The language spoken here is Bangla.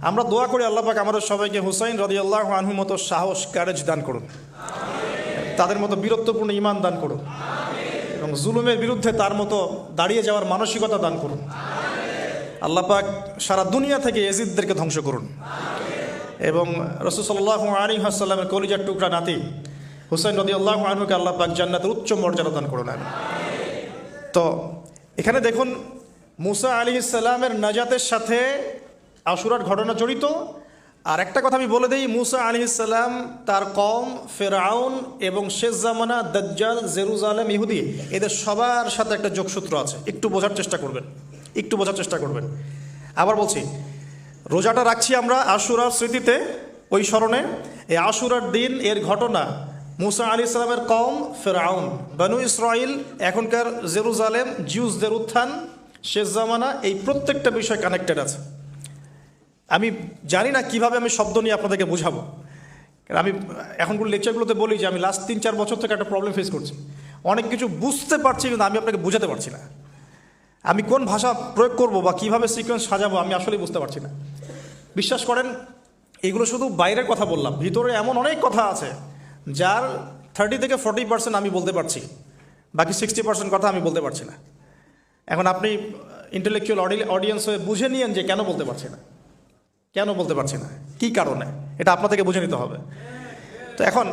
আমরা দোয়া করি আল্লাহ পাক আমাদের সবাইকে হুসাইন রাদিয়াল্লাহু আনহু মতো সাহস ক্যারেজ দান করুন, তাদের মতো বীরত্বপূর্ণ ঈমান দান করুন এবং জুলুমের বিরুদ্ধে তার মতো দাঁড়িয়ে যাওয়ার মানসিকতা দান করুন। আল্লাহ পাক সারা দুনিয়া থেকে ইয়াজিদদেরকে ধ্বংস করুন এবং রাসূল সাল্লাল্লাহু আলাইহি ওয়াসাল্লামের কলিজার টুকরা নাতি হুসাইন রাদিয়াল্লাহু আনহুকে আল্লাহ পাক জান্নাতের উচ্চ মর্যাদা দান করুন। তো এখানে দেখুন মুসা আলাইহিস সালামের নাজাতের সাথে আশুরার ঘটনা জড়িত। আর একটা কথা আমি বলে দিই, মুসা আলাইহিস সালাম, তার কওম, ফেরাউন এবং শেষ জামানা, দাজ্জাল, জেরুজালেম, ইহুদি, এদের সবার সাথে একটা যোগসূত্র আছে। একটু বোঝার চেষ্টা করবেন। আবার বলছি, রোজাটা রাখছি আমরা আশুরার স্মৃতিতে, ওই স্মরণে। এই আশুরার দিন, এর ঘটনা, মুসা আলাইহিস সালামের কওম, ফেরাউন, বনু ইসরাইল, এখনকার জেরুজালেম, জিউসদের উত্থান, শেষ জামানা, এই প্রত্যেকটা বিষয় কানেক্টেড আছে। আমি জানি না কিভাবে আমি শব্দ নিয়ে আপনাদেরকে বোঝাবো। আমি এখনগুলো লেকচারগুলোতে বলি যে আমি লাস্ট 3-4 বছর থেকে একটা প্রবলেম ফেস করছি। অনেক কিছু বুঝতে পারছি কিন্তু আমি আপনাকে বোঝাতে পারছি না। আমি কোন ভাষা প্রয়োগ করব বা কিভাবে সিকোয়েন্স সাজাবো আমি আসলেই বুঝতে পারছি না। বিশ্বাস করেন, এগুলো শুধু বাইরের কথা বললাম, ভিতরে এমন অনেক কথা আছে যার 30 থেকে 40% আমি বলতে পারছি, বাকি 60% কথা আমি বলতে পারছি না। এখন আপনি ইন্টেলেকচুয়াল অডিয়েন্স হয়ে বুঝে নিয়েন যে কেন বলতে পারছি না, কী কারণে, এটা আপনাদেরকে বুঝে নিতে হবে। তো এখন